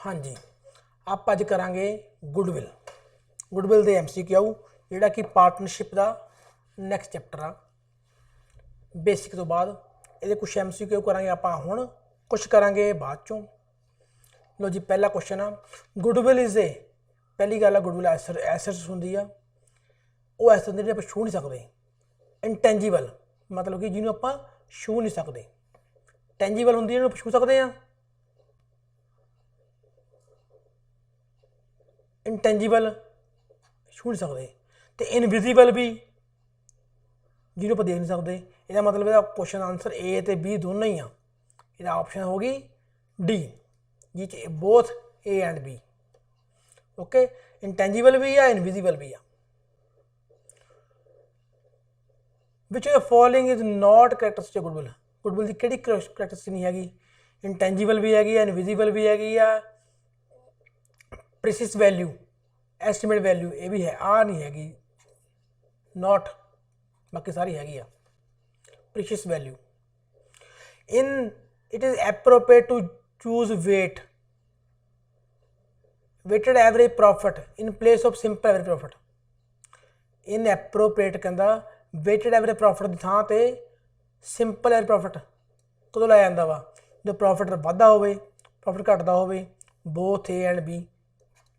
हाँ जी, आप अज करांगे गुडविल। गुडविल दे MCQ जिहड़ा कि पार्टनरशिप का नैक्सट चैप्टर आ। बेसिक तो बाद ये कुछ MCQ करांगे आपां हुण, कुछ करांगे बाद चों। लो जी, पहला क्वेश्चन आ, गुडविल इज ए, पहली गल आ गुडविल एसेट्स हुंदी आ, वो एसेट्स जिहड़े आपां छू नहीं सकते। इंटेंजीबल मतलब कि जिन्होंने आपां छू नहीं सकते। टेंजीबल हुंदी जिन्होंने छू सकते हैं। इंटेंजीबल छू नहीं सकते। तो इनविजिबल भी जिन्होंं आप देख नहीं सकते। यदा मतलब क्वेश्चन आंसर ए तो बी दोनों ही आ। यदा ऑप्शन होगी डी, जी both A and B. Okay, intangible भी है, इनविजिबल भी है। Which following is not characteristic goodwill. Goodwill की किहड़ी करैक्टरिस्टिक नहीं हैगी। इंटेंजीबल भी हैगी, इनविजिबल भी हैगी, प्रीसिस वैल्यू, एस्टीमेट वैल्यू ये भी है। आ नहीं हैगी नॉट, बाकी सारी हैगी आ। Precise value in it is appropriate to choose weighted average profit in place of simple average profit। Inappropriate कहता weighted average profit की थां ते simple average profit कदों लाया जाता वा, जो प्रॉफिट वाधा होवे प्रॉफिट घटदा होवे। बोथ ए एंड बी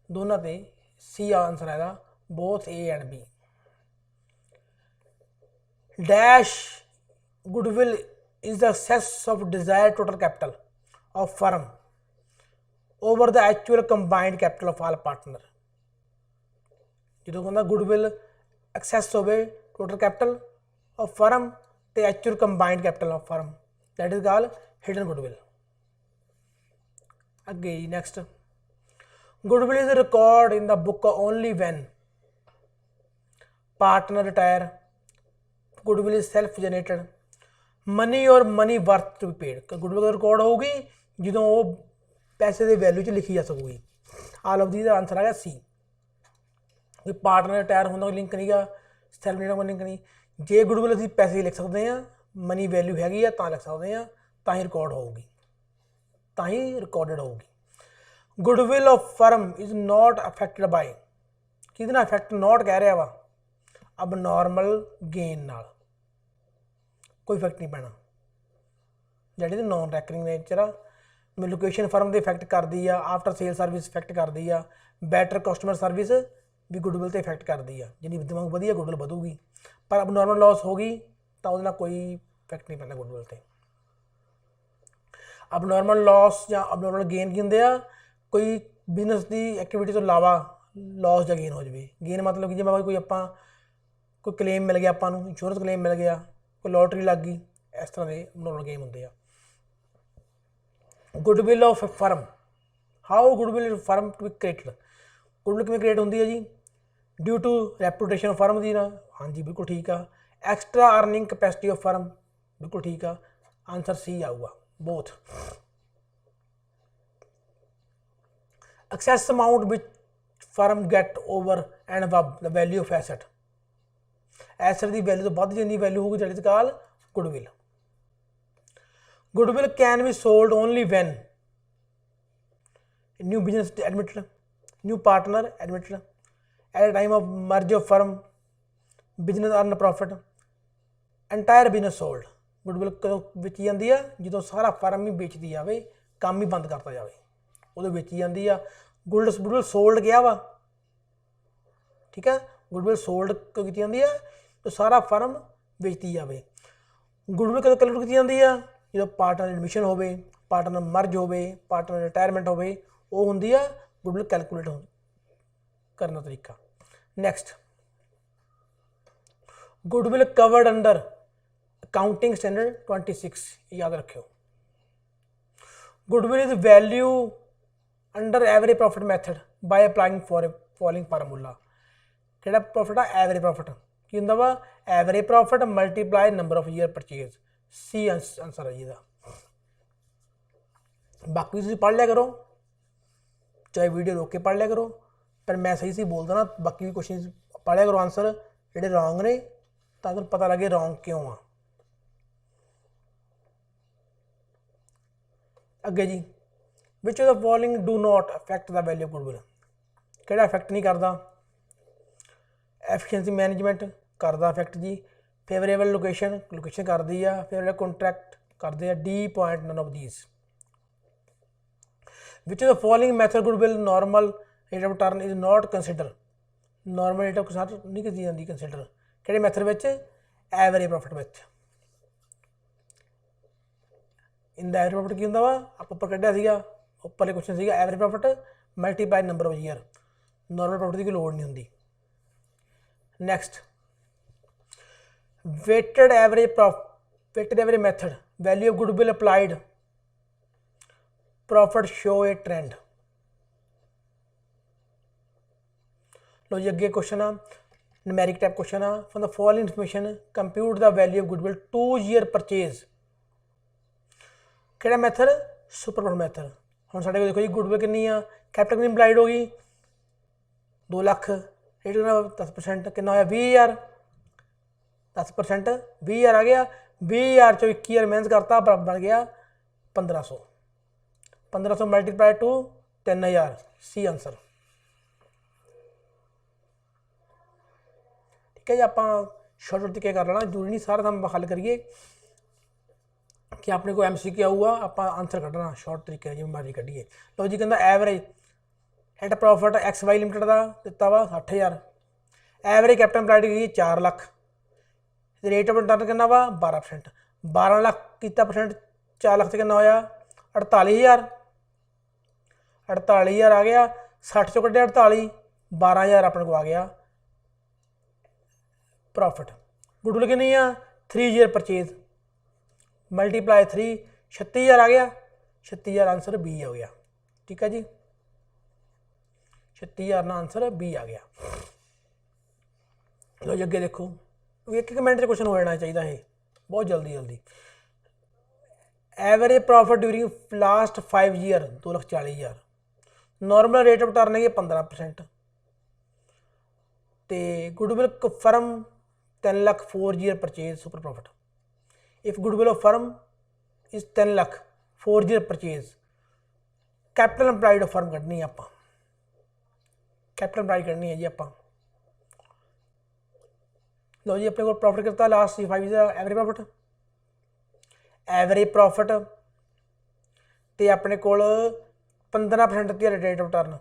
दोनों ते सी आंसर आएगा, both A and B. Dash goodwill is the excess of desired total capital of firm over the actual combined capital of all partner. जो कहता goodwill excess हो total capital of firm तो actual combined capital of firm, that is called hidden goodwill. अगे next, goodwill is record in the book only when partner retire. Goodwill is self generated. Money और money worth to be paid. Goodwill record होगी जो वो पैसे की value च लिखी जा सकूगी। आल ऑफ दी दा आंसर आ गया सी। कोई पार्टनर रिटायर होने का लिंक नहीं गा, सैल्फ जनरेटेड का लिंक नहीं। जे गुडविल असीं पैसे लिख सकते हैं, मनी वैल्यू हैगी तो लिख सकते हैं, तो ही रिकॉर्ड होगी, तो ही रिकॉर्डेड होगी। Goodwill of firm is not affected by, किहदे नाल अफेक्ट नॉट कह रहा वा, अब नॉर्मल गेन नाल कोई इफेक्ट नहीं पैना। जिहड़ी नॉन रैकरिंग नेचर आ, लोकेशन फर्म दे इफेक्ट करती है, आफ्टर सेल सर्विस इफेक्ट करती है, बैटर कस्टमर सर्विस भी गुडविल ते इफेक्ट करती है। जिन्नी दिमाग वधिया गुडविल वधूगी, पर अब नॉर्मल लॉस होगी तो उसदा कोई इफेक्ट नहीं पैंदा गुडविल ते। अब नॉर्मल लॉस या अब नॉर्मल गेन की होंगे आ, कोई बिजनेस की एक्टिविटी तो इलावा लॉस या गेन हो जाए। गेन मतलब कि जिवें कोई आपां कोई क्लेम मिल गया, आपां नूं इंश्योरेंस क्लेम मिल गया, कोई लॉटरी लग गई, इस तरह के नॉर्मल गेम होंगे आ। Goodwill of firm, how goodwill firm to be created. Goodwill किवें क्रिएट होंदी है जी, ड्यू टू रैपूटेशन फर्म की ना। हाँ जी बिल्कुल ठीक आ। Extra earning capacity of firm, बिल्कुल ठीक आ, आंसर सी आऊगा, both. Excess amount which firm get over and above the value of asset. Asset की वैल्यू तो वध जिन्नी वैल्यू होगी that is called goodwill. Goodwill can be sold only when new business admitted, new partner admitted, at the time of merge of firm, business earn profit, entire business sold. Goodwill कदों बेची जाती है जो सारा firm ही बेचती जाए, काम ही बंद करता जाए, उदों बेची जाती है। गुडविल सोल्ड गया वा, ठीक है, गुडविल सोल्ड क्यों की जाती है, तो सारा फर्म बेचती जाए। गुडविल कदों कैलकुलेट की जाती है जो पार्टनर एडमिशन हो, पार्टनर मर्ज हो, पार्टनर रिटायरमेंट हो, वो होंगी है गुडविल कैलकुलेट करने का तरीका। Next, goodwill covered under accounting standard 26, याद रखियो। Goodwill is value under average profit method by applying following formula. कि प्रॉफिट आ एवरेज प्रॉफिट की होंगे वा, average profit multiply number of year purchase, C answer है जी। बाकी तुम पढ़ लिया करो, चाहे वीडियो रोक के पढ़ लिया करो, पर मैं सही सही बोलता ना, बाकी भी क्वेश्चन पढ़िया करो आंसर जोड़े रॉन्ग ने, तो तुम पता लगे रॉन्ग क्यों आ। अगे जी, which of the following do not affect the value of goodwill, किहड़ा अफैक्ट नहीं करता, एफिशिएंसी मैनेजमेंट करता अफैक्ट जी, फेवरेबल लोकेशन लोकेशन करती है, फेवरेबल कॉन्ट्रैक्ट करते हैं, D point none of these. Which of the following method goodwill normal rate of return is not consider, normal rate of return नहीं की जाती कंसिडर, किहड़े method which, average profit which. In the average profit की होंदा वा, आप उपर कढ़िया सीगा, उपरले क्वेश्चन सीगा average profit multiply number of year, normal profit की कोई लोड़ नहीं होंदी। Next weighted average method, value of goodwill applied, profit show a trend. लो जी अगे क्वेश्चन आ, न्यूमेरिक टाइप क्वेश्चन आ, from the following information compute the value of goodwill 2 year purchase, किहड़ा मैथड, सुपर प्रॉफिट मैथड। हम साढ़े को देखो जी गुडविल कितनी आ, कैपिटल कितनी अप्लाइड होगी 2 लाख, रेट कितना 10%, कितना होया 20,000, 10% 20,000 आ गया, 20,000 चो 21,000 माइनस करता बन गया 1500, 1500 मल्टीप्लाई टू 3,000, सी आंसर। ठीक है जी, आप शॉर्ट तरीके कर लेना, जरूरी नहीं सारा हम हल करिए कि आपने कोई MCQ आऊगा आप आंसर कढ़ना शॉर्ट तरीके जिवें मर्जी कढ़िए। लो जी कहता average net profit XY limited का दिता वा 60,000, एवरेज कैपिटल एम्पलाइड गई 4 लाख, रेट ऑफ रिटर्न कितना वा 12%, 12 लाख कितना परसेंट 4 लाख से कितना होया 48,000, 48,000 आ गया, 60 चो कढ़िया 48, 12,000 अपने को आ गया प्रॉफिट। गुडविल कितनी आ 3 ईयर परचेज मल्टीप्लाई 3, 36,000 आ गया, 36,000 आंसर बी हो गया। ठीक है जी, 36,000 ना आंसर बी आ गया। लो जी अगे देखो, एक मिनट से क्वेश्चन हो जाना चाहिए है, बहुत जल्दी जल्दी। Average profit during last 5 year 2,40,000, normal rate of return है 15%, तो goodwill firm 3 lakh 4 year purchase super profit. If goodwill of firm is 10 lakh 4 year purchase, capital employed of firm कढ़नी है, आप कैपिटल एम्पलाइड करनी है जी आप। लो जी अपने को प्रॉफिट करता last 5 year average profit, average profit तो अपने को 15% दी रेट ऑफ रिटर्न।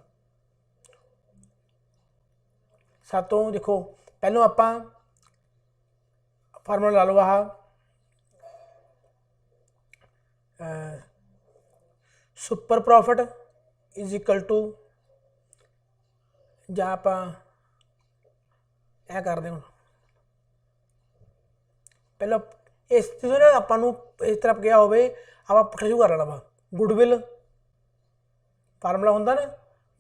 सातों देखो पहलों आप फार्मूला ला लो, आह super profit is equal to, ਜਾਂ ਆਪਾਂ ਇਹ ਕਰਦੇ ਹਾਂ ਪਹਿਲਾਂ ਇਸ ਤੋਂ ਨਾ ਆਪਾਂ ਨੂੰ ਇਸ ਤਰ੍ਹਾਂ ਗਿਆ ਹੋਵੇ ਆਪਾਂ ਪੁੱਠਾ ਸ਼ੁਰੂ ਕਰ ਲੈਣਾ ਵਾ। ਗੁੱਡਵਿਲ ਫਾਰਮੂਲਾ ਹੁੰਦਾ ਨਾ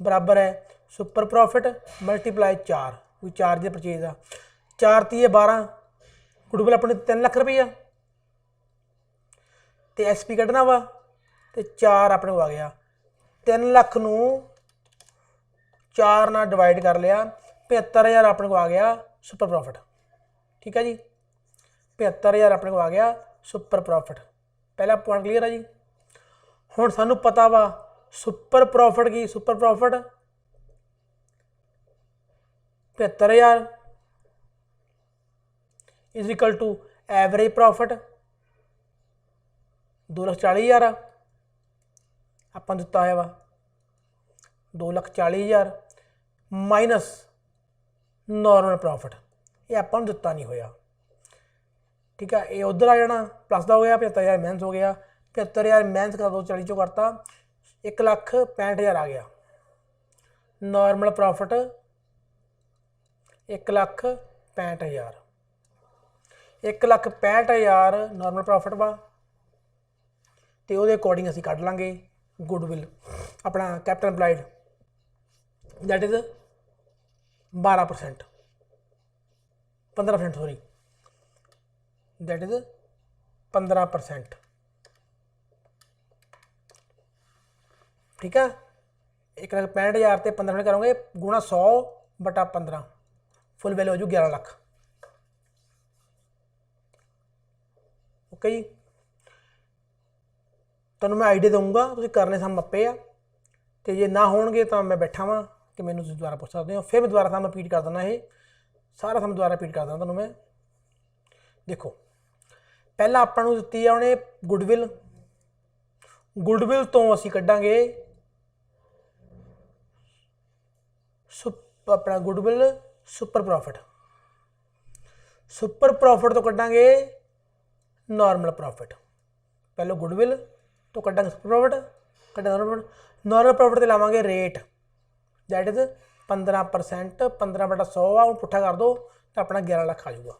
बराबर है सुपर प्रॉफिट मल्टीप्लाई 4, कोई 4 की परचेज आ 4 ती 12, गुडविल अपने 3 लाख रुपया तो SP कढ़ना वा तो 4 अपने को आ गया। 3 लाख नू 4 नाल डिवाइड कर लिया, 75,000 अपने को आ गया सुपर प्रॉफिट। ठीक है जी, 75,000 अपने को आ गया सुपर प्रॉफिट। पहला पॉइंट क्लीयर है जी। हुण सानू पता वा सुपर प्रॉफिट की, super profit 75,000 is equal to average profit 2,40,000 आपां दिता है वा 2,40,000 माइनस नॉर्मल प्रॉफिट, ये आपां नूं दिता नहीं होया। ठीक है, ये उधर आ जाना प्लस का हो गया 75,000 माइनस हो गया, 75,000 माइनस कर 240 चो करता 1,65,000 आ गया। नॉर्मल प्रॉफिट 1,65,000, 1,65,000 नॉर्मल प्रॉफिट वा तो वो अकॉर्डिंग असीं कढ़ लांगे गुडविल अपना capital employed that is 12%, 15% sorry that is 15%। ठीक है, 1,65,000 से 15% करोगे गुणा 100 बटा 15, फुल वैल्यू हो जू 11 लाख। ओके जी, तुहानूं मैं आइडिया दूंगा, तुसीं करने सम आपे आ। तो जे ना होणगे तो मैं बैठा वाँ कि मैनू तुसीं दुबारा पुछ सकते हो। फिर मैं दुबारा सामने रिपीट कर दिंदा, ये सारा सामने दुबारा रिपीट कर दिंदा तुहानूं मैं। देखो पहला आपां नूं दित्ती है उहने गुडविल, गुडविल तो असीं कड्डांगे अपना goodwill super profit, super profit तो कड्डांगे नॉर्मल प्रॉफिट। पहले गुडविल तो कड्डांगे सुपर प्रॉफिट, कड्डांगे नॉर्मल प्रॉफिट, नॉर्मल प्रॉफिट ते लावांगे रेट दैट इज 15%, 15/100 आ, हुण पुट्ठा कर दो तो अपना 11 लाख आ जाऊगा।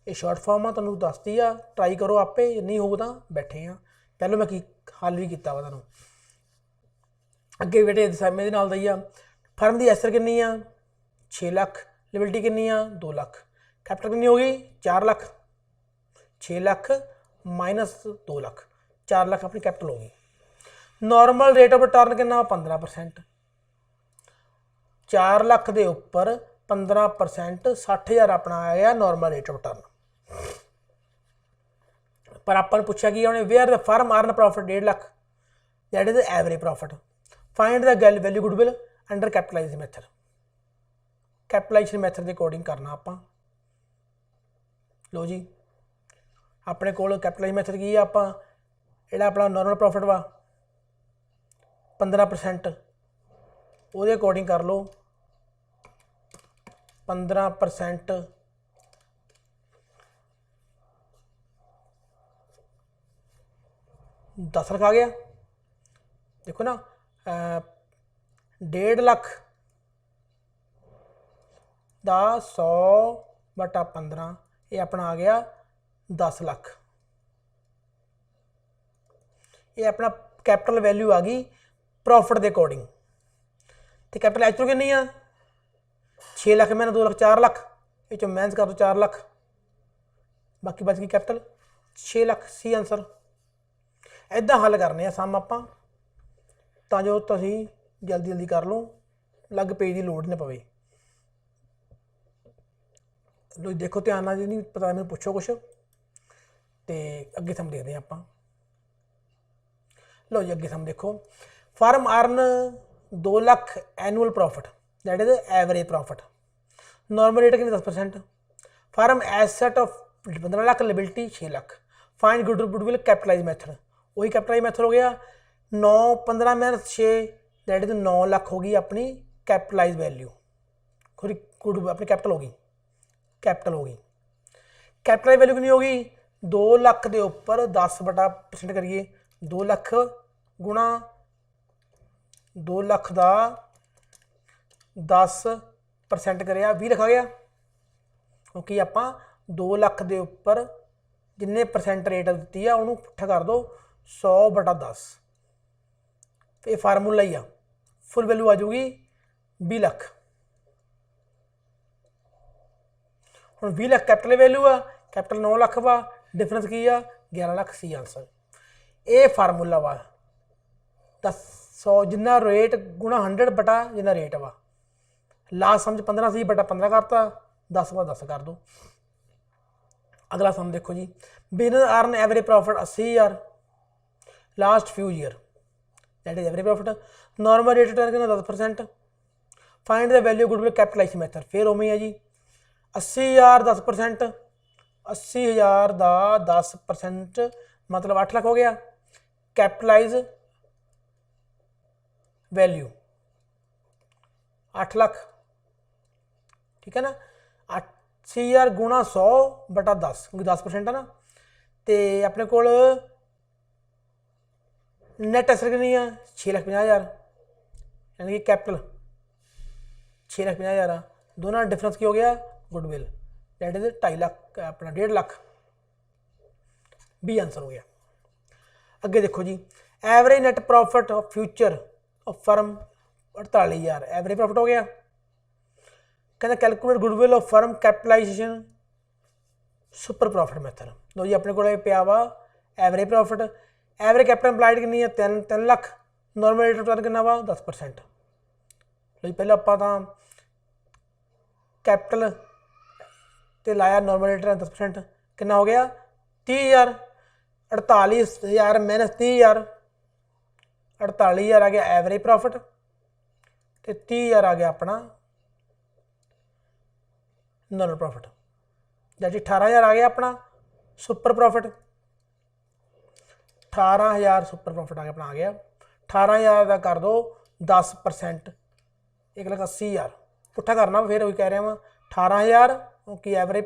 ये शॉर्ट फॉर्म आ, तुहानूं दसती आ, ट्राई करो आपे, नहीं हो तो बैठे आ। पहले मैं की हल भी किया वा तुहानूं। अगे बेटे समझ नाल दी आ। फर्म की एसर कितनी आ 6 लाख, लिबिलिटी कितनी आ 2 लाख, कैपिटल कितनी होगी 4 लाख, 6 लाख माइनस 2 लाख, 4 लाख अपनी कैपिटल होगी। नॉर्मल रेट ऑफ रिटर्न कितना 15%, 4 लाख के उपर 15% 60,000 अपना आ गया नॉर्मल रेट ऑफ रिटर्न। पर अपन पूछा कि उन्हें where the firm earn profit 1.5 lakh that is average profit, find the value goodwill under capitalization method. Capitalization method के अकॉर्डिंग करना आपां। लो जी अपने कोल कैपिटलाइजेशन मैथड की है, आपां जिहड़ा अपना नॉर्मल प्रॉफिट वा 15% ਉਹਦੇ अकॉर्डिंग कर लो 15% 10 लाख आ गया। देखो ना 1.5 लाख ਦਾ 100/15 ये अपना आ गया 10 लाख। ये अपना कैपिटल वैल्यू आ गई प्रॉफिट के अकॉर्डिंग। तो कैपिटल एक्चुअल कितनी आ 6 लाख मैंने 2 लाख 4 लाख, ये चो माइनस कर दो 4 लाख, बाकी बच गई कैपिटल 6 लाख। C answer. इदा हल करने सम आपां तां जो तुसीं जल्दी जल्दी कर लो, अलग पेज की लोड़ नहीं पवे। लो देखो ध्यान नाल, नहीं पता मैंने पुछो कुछ तो अगे सम देखते हैं आपां। लो जी अगे सम देखो, firm earn 2 lakh annual profit that is average profit, normal rate कितनी 10%, firm asset of 15 lakh, liability 6 lakh, find goodwill capitalize method. वही कैपिटलाइज मैथड हो गया 9 15 माइनस 6 दैट इज 9 लाख होगी अपनी कैपिटलाइज वैल्यू, गुड अपनी कैपिटल होगी, कैपिटल होगी। कैपिटलाइज वैल्यू कितनी होगी 2 लाख के उपर 10% करिए 2 लाख गुणा 2 लाख का 10% करिया 20 लाख आ गया, क्योंकि आप 2 लाख के उपर जिन्ने परसेंट रेट दी है उन्होंने पुट्ठा कर दो 100/10। ये फार्मूला ही आ, फुल वैल्यू आ जाऊगी 20 लाख। हम 20 लाख कैपिटल वैल्यू आ, कैपिटल 9 लाख वा, डिफरेंस की आ 11 लाख। C answer. ये फार्मूला वा 100 जिन्ना रेट गुणा 100 बटा जिन्ना रेट वा, लास्ट समझ 15 सी बटा 15 करता, 10/10 कर दो। अगला सम देखो जी, business earn average profit 80,000 last few year that is average profit, normal rate return कितना 10%, find the value goodwill capitalisation method. फिर उमें है जी 80,000 10%, 80,000 का 10% मतलब 8 लाख हो गया, कैपिटलाइज वैल्यू 8 लाख, ठीक है ना। 80,000 गुणा 100/10 क्योंकि 10% है ना। तो अपने को नैट एसर कितनी है 6,50,000, यानी कि कैपिटल 6,50,000 दोनों डिफरेंस की हो गया गुडविल दैट इज 2.5 लाख अपना 1.5 लाख। बी आंसर हो गया। अगे देखो जी, average net profit of future of firm 48,000 average profit हो गया। कहना calculate goodwill of firm capitalisation super profit method. लो जी अपने को पिया वा average profit, average capital employed कितनी है 3 lakh, normal rate of return कितना वा 10%। लो जी पहले आप कैपिटल तो लाया नॉर्मल रेट 10%, कितना हो गया 30,000, 48,000 माइनस 30,000, 48,000 आ गया एवरेज प्रॉफिट, तो 30,000 आ गया अपना नॉर्मल प्रॉफिट, जैसे 18,000 आ गया अपना सुपर प्रॉफिट, 18,000 सुपर प्रॉफिट आ गया अपना, आ गया 18,000 का कर दो 10%, 1,80,000 पुट्ठा करना फिर वही कह रहा मैं, 18,000 की एवरेज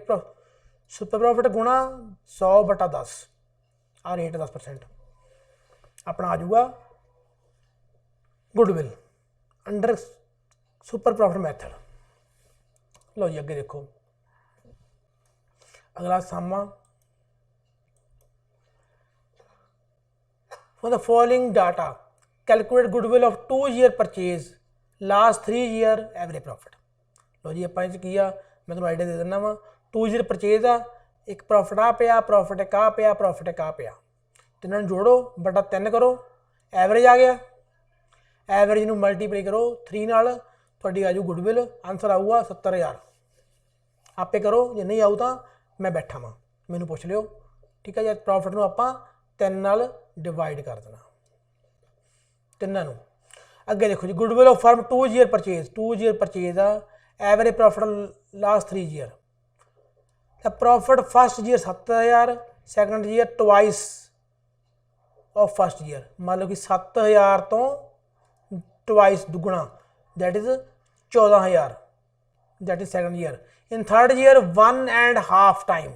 सुपर प्रॉफिट गुणा 100/10 आ रेट 10% अपना आ जाऊगा goodwill under super profit method. लो जी अगे देखो अगला सामा, for the following data calculate goodwill of 2 year purchase last 3 year average profit. लो जी आप किया मैं तुम्हें आइडिया दे देना वा, 2 ईयर परचेज आ, एक प्रॉफिट आ पिया, प्रॉफिट एक आ पिया, प्रॉफिट एक आ पिया, तिनों जोड़ो बटा 3 करो, एवरेज आ गया, एवरेज में मल्टीप्लाई करो 3 नाल, थोड़ी आ जाऊ गुडविल, आंसर आऊगा 70,000। आपे करो जे नहीं आऊ तो मैं बैठा वा, मैनू पुछ लियो, ठीक है जी। प्रॉफिट में आप 3 नाल डिवाइड कर देना तिनों। अगे देखो जी goodwill of firm 2 year purchase, 2 year purchase आ, average profit last 3 year, profit first year 7,000, second year twice of first year, मान लो कि 7,000 तो ट्वाइस दुगुना that is 14,000, that is second year. In third year 1.5 time,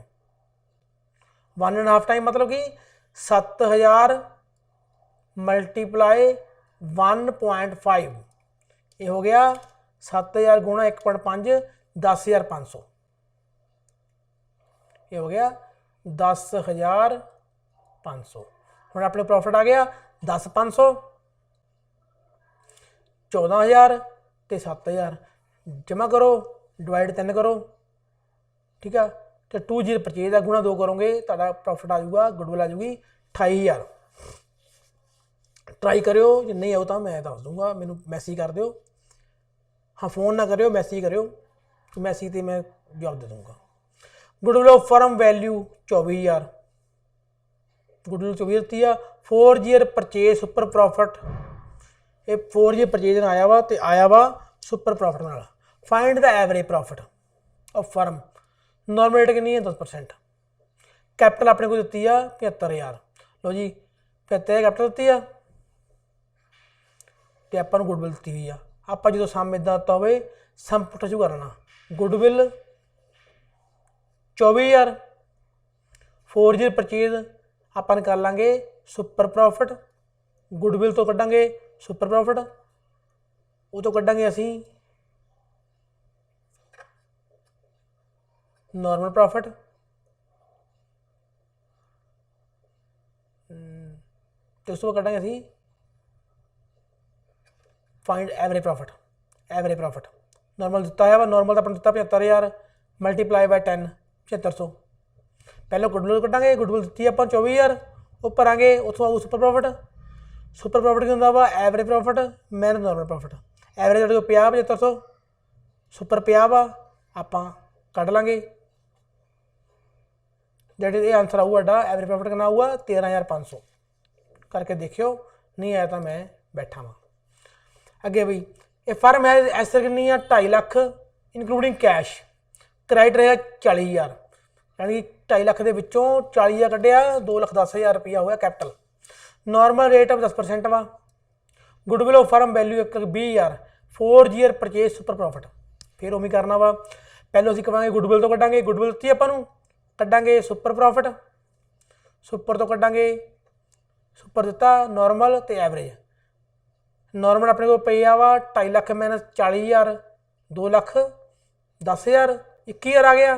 1.5 time मतलब कि 7,000 multiply 1.5, ये हो गया 7,000 गुणा 1.5 10,500, ये हो गया 10,500। हम अपने प्रॉफिट आ गया 10,500, 14,000 तो 7,000 जमा करो डिवाइड 3 करो, ठीक है। तो 2 ईयर परचेज है गुणा 2 करोगे तो प्रॉफिट आ जाऊगा, गुडविल आ जाऊगी 28,000। ट्राई करो जो नहीं आओ तो मैं दस दूंगा, मैनू मैसेज कर दो, हाँ फोन ना करो मैसेज करो, तो मैसेज से मैं जवाब दे दूंगा। Goodwill of firm value 24,000, goodwill 24,000 दी आ। 4 ईयर परचेज सुपर प्रॉफिट, ये 4 ईयर परचेज आया वा तो आया वा सुपर प्रॉफिट नाल। Find the average profit of firm, normal rate कितनी है 10%, कैपिटल अपने को दी है 75,000। लो जी 75,000 कैपिटल दी है तो अपन गुडविल दी हुई है। आप जो सम इदा दिता हो सम पुट्ठा शू करना, गुडविल 24,000, 4 ईयर परचेज अपन कर लांगे सुपर प्रॉफिट, गुडविल तो कड्डांगे सुपर प्रॉफिट, वो तो कड्डांगे असी नॉर्मल प्रॉफिट, तो उसको कड्डांगे असी find average profit. Average profit normal दिता है वा, नॉर्मल तो अपन दिता 75,000 मल्टीप्लाई बाय 10 7500। पहले गुडविल कटांगे, गुडविल दी अपन 24,000, उपर आएंगे उतों आऊ सुपर प्रॉफिट, सुपर प्रॉफिट की होंगे वा average profit minus normal profit. Average जो पिया 7500, सुपर पिया वा आप कढ़ लाँगे, दैट इज आंसर आऊगा साडा एवरेज प्रॉफिट कितना आऊगा 13,500। करके देखियो, नहीं आया तो मैं बैठा वा। अगे बई ये फर्म है एसर कितनी है 2.5 लाख इनकलूडिंग कैश, क्रेडिट रहेगा 40,000, यानी 2.5 लाख के विचों 40,000 कढ़िया 2,10,000 रुपया होया कैपिटल। नॉर्मल रेट ऑफ 10% वा। Goodwill of firm value 20,000, 4 year purchase super profit, फिर उम्मीद करना वा पहले असीं कहांगे गुडविल तो कढ़ांगे, गुडविल दी आपां कढ़ांगे सुपर प्रॉफिट, सुपर तो कढ़ांगे सुपर दिता नॉर्मल तो एवरेज। नॉर्मल अपने को पिया वा 2.5 लाख माइनस 40,000 2,10,000 21,000 आ गया,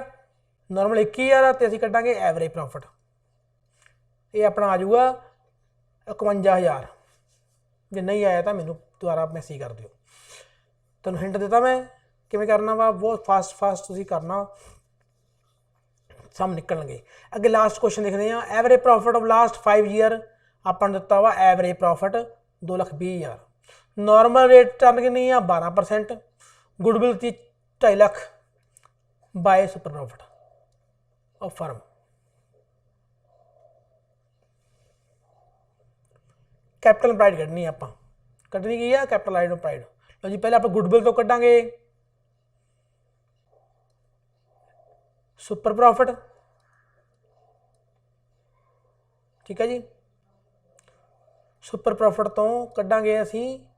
नॉर्मल 21,000 तो असीं कढ़ांगे एवरेज प्रॉफिट, ये अपना आ जाऊगा 51,000। जो नहीं आया तो मैनू दोबारा मैसेज कर दिओ, तुहानूं हिंट दिता मैं किवें करना वा, बहुत फास्ट तुसीं करना, सम निकलणगे। अगे लास्ट क्वेश्चन देखते हैं, average profit of last 5 year अपन दिता वा average profit 2,20,000, normal rate turn कितनी है 12%, गुडविल थी 2.5 lakh by super profit of firm. Capital employed कढ़नी आप कढ़नी की है कैपिटल इंप्लाइड। लो जी पहले आप गुडविल तो कढ़ांगे सुपर प्रॉफिट, ठीक है जी। सुपर प्रॉफिट तो कढ़ांगे असी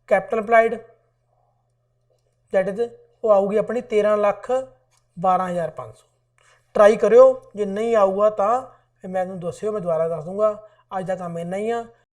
कैपिटल इंप्लाइड दैट इज वो आऊगी अपनी 13,12,500। ट्राई करो, जो नहीं आऊगा तो फिर मैं तुम दस्यो, मैं दोबारा दस दूंगा। अज का काम इन्ना ही आ।